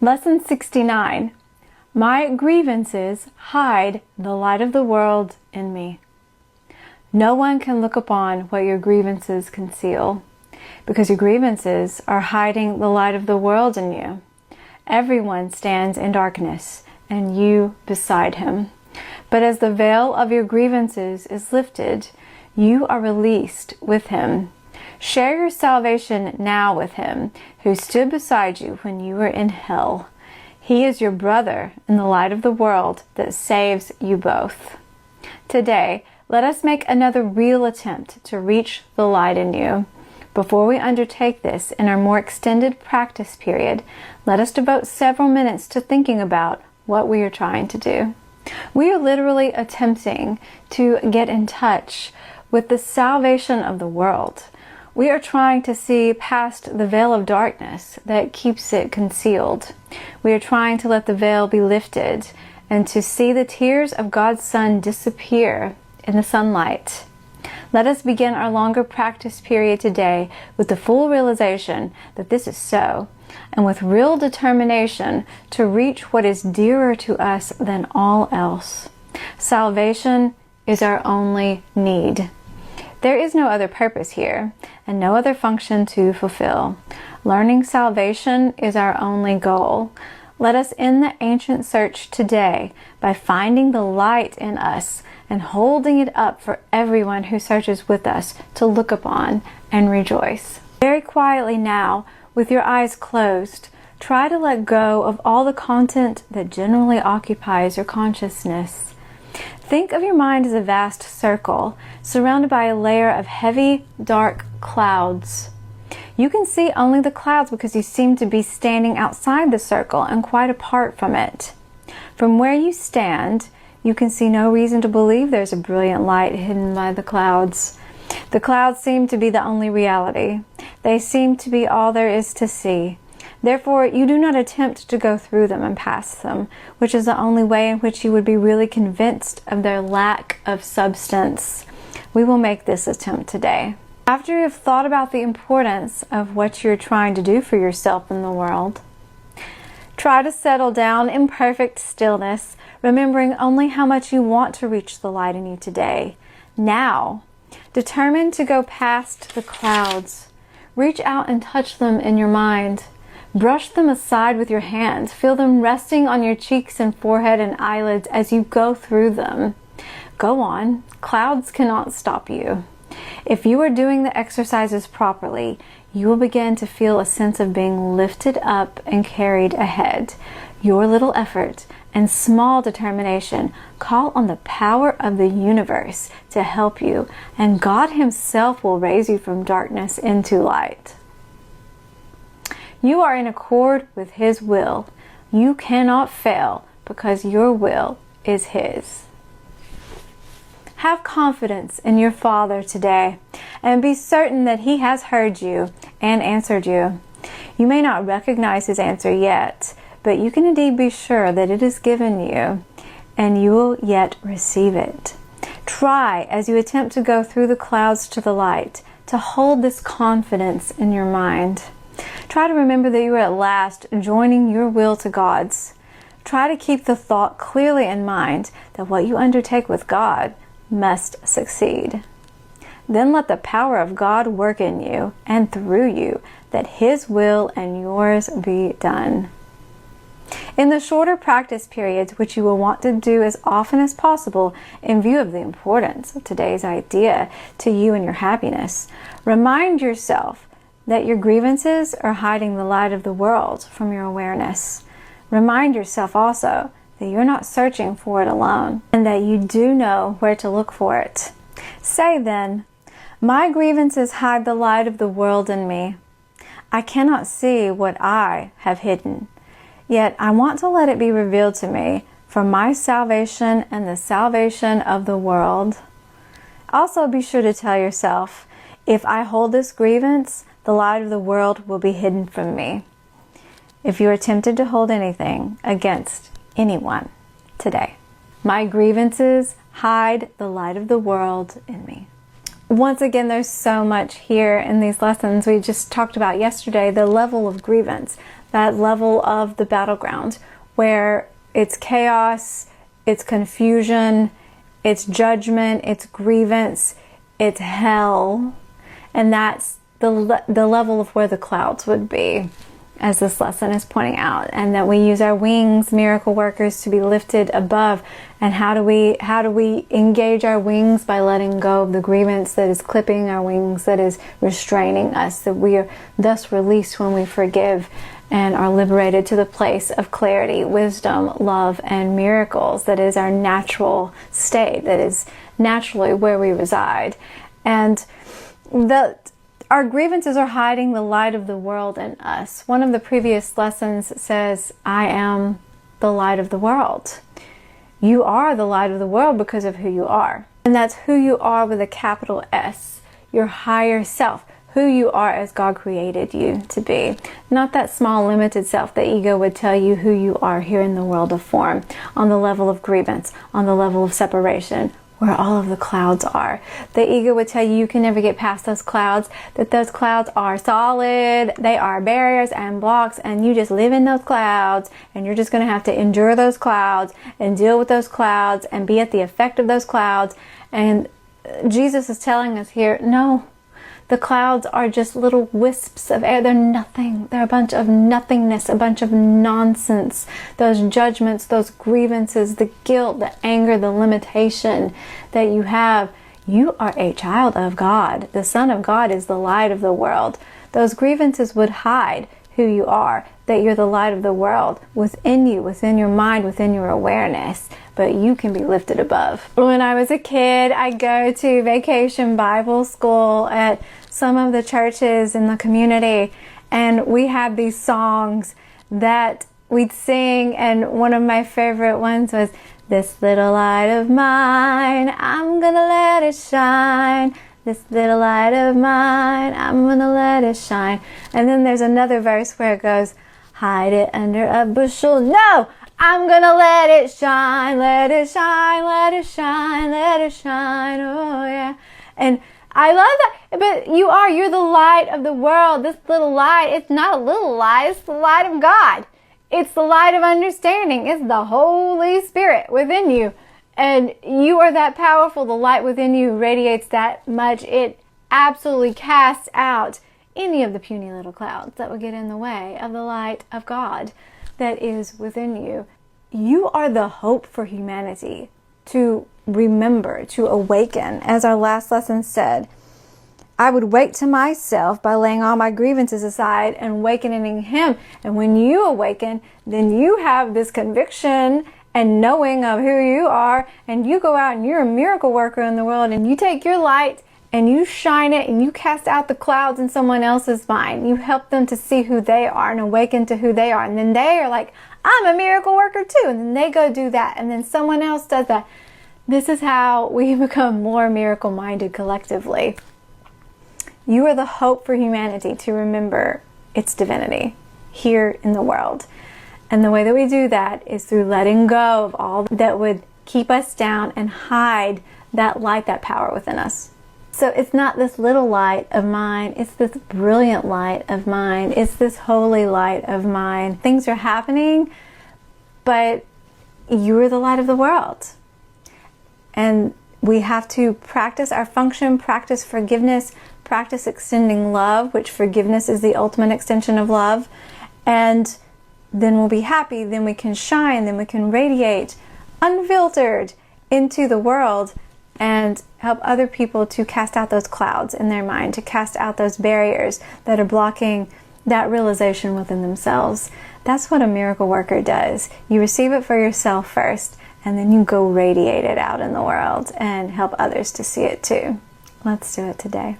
Lesson 69. My grievances hide the light of the world in me. No one can look upon what your grievances conceal, because your grievances are hiding the light of the world in you. Everyone stands in darkness, and you beside him. But as the veil of your grievances is lifted, you are released with him. Share your salvation now with him, who stood beside you when you were in hell. He is your brother in the light of the world that saves you both. Today, let us make another real attempt to reach the light in you. Before we undertake this in our more extended practice period, let us devote several minutes to thinking about what we are trying to do. We are literally attempting to get in touch with the salvation of the world. We are trying to see past the veil of darkness that keeps it concealed. We are trying to let the veil be lifted and to see the tears of God's Son disappear in the sunlight. Let us begin our longer practice period today with the full realization that this is so, and with real determination to reach what is dearer to us than all else. Salvation is our only need. There is no other purpose here, and no other function to fulfill. Learning salvation is our only goal. Let us end the ancient search today by finding the light in us and holding it up for everyone who searches with us to look upon and rejoice. Very quietly now, with your eyes closed, try to let go of all the content that generally occupies your consciousness. Think of your mind as a vast circle, surrounded by a layer of heavy, dark clouds. You can see only the clouds because you seem to be standing outside the circle and quite apart from it. From where you stand, you can see no reason to believe there's a brilliant light hidden by the clouds. The clouds seem to be the only reality. They seem to be all there is to see. Therefore, you do not attempt to go through them and pass them, which is the only way in which you would be really convinced of their lack of substance. We will make this attempt today. After you have thought about the importance of what you're trying to do for yourself in the world, try to settle down in perfect stillness, remembering only how much you want to reach the light in you today. Now, determine to go past the clouds. Reach out and touch them in your mind. Brush them aside with your hands. Feel them resting on your cheeks and forehead and eyelids as you go through them. Go on. Clouds cannot stop you. If you are doing the exercises properly, you will begin to feel a sense of being lifted up and carried ahead. Your little effort and small determination call on the power of the universe to help you, and God Himself will raise you from darkness into light. You are in accord with His will. You cannot fail because your will is His. Have confidence in your Father today and be certain that He has heard you and answered you. You may not recognize His answer yet, but you can indeed be sure that it is given you and you will yet receive it. Try, as you attempt to go through the clouds to the light, to hold this confidence in your mind. Try to remember that you are at last joining your will to God's. Try to keep the thought clearly in mind that what you undertake with God must succeed. Then let the power of God work in you and through you, that His will and yours be done. In the shorter practice periods, which you will want to do as often as possible in view of the importance of today's idea to you and your happiness, remind yourself that your grievances are hiding the light of the world from your awareness. Remind yourself also that you're not searching for it alone, and that you do know where to look for it. Say then, my grievances hide the light of the world in me. I cannot see what I have hidden, yet I want to let it be revealed to me for my salvation and the salvation of the world. Also be sure to tell yourself, if I hold this grievance, the light of the world will be hidden from me. If you are tempted to hold anything against anyone today, my grievances hide the light of the world in me. Once again, there's so much here in these lessons. We just talked about yesterday the level of grievance, that level of the battleground where it's chaos, it's confusion, it's judgment, it's grievance, it's hell. And that's the level of where the clouds would be, as this lesson is pointing out. And that we use our wings, miracle workers, to be lifted above. And how do we engage our wings? By letting go of the grievance that is clipping our wings, that is restraining us, that we are thus released when we forgive and are liberated to the place of clarity, wisdom, love, and miracles. That is our natural state, that is naturally where we reside. And our grievances are hiding the light of the world in us. One of the previous lessons says, I am the light of the world. You are the light of the world because of who you are. And that's who you are with a capital S, your higher self, who you are as God created you to be. Not that small, limited self the ego would tell you who you are here in the world of form, on the level of grievance, on the level of separation, where all of the clouds are. The ego would tell you you can never get past those clouds, that those clouds are solid, they are barriers and blocks, and you just live in those clouds, and you're just going to have to endure those clouds and deal with those clouds and be at the effect of those clouds. And Jesus is telling us here, no, the clouds are just little wisps of air. They're nothing. They're a bunch of nothingness, a bunch of nonsense. Those judgments, those grievances, the guilt, the anger, the limitation that you have. You are a child of God. The Son of God is the light of the world. Those grievances would hide who you are, that you're the light of the world within you, within your mind, within your awareness. But you can be lifted above. When I was a kid, I'd go to vacation Bible school at some of the churches in the community, and we had these songs that we'd sing, and one of my favorite ones was, "This little light of mine, I'm gonna let it shine. This little light of mine, I'm gonna let it shine." And then there's another verse where it goes, "Hide it under a bushel. No! I'm gonna let it shine, let it shine, let it shine, let it shine, oh yeah." And I love that, but you're the light of the world. This little light, it's not a little light, it's the light of God. It's the light of understanding. It's the Holy Spirit within you. And you are that powerful. The light within you radiates that much. It absolutely casts out any of the puny little clouds that would get in the way of the light of God that is within you. You are the hope for humanity to remember, to awaken. As our last lesson said, I would wake to myself by laying all my grievances aside and awakening Him. And when you awaken, then you have this conviction and knowing of who you are, and you go out and you're a miracle worker in the world, and you take your light and you shine it and you cast out the clouds in someone else's mind. You help them to see who they are and awaken to who they are. And then they are like, I'm a miracle worker too. And then they go do that. And then someone else does that. This is how we become more miracle-minded collectively. You are the hope for humanity to remember its divinity here in the world. And the way that we do that is through letting go of all that would keep us down and hide that light, that power within us. So it's not this little light of mine, it's this brilliant light of mine, it's this holy light of mine. Things are happening, but you're the light of the world. And we have to practice our function, practice forgiveness, practice extending love, which forgiveness is the ultimate extension of love. And then we'll be happy, then we can shine, then we can radiate unfiltered into the world and help other people to cast out those clouds in their mind, to cast out those barriers that are blocking that realization within themselves. That's what a miracle worker does. You receive it for yourself first, and then you go radiate it out in the world and help others to see it too. Let's do it today.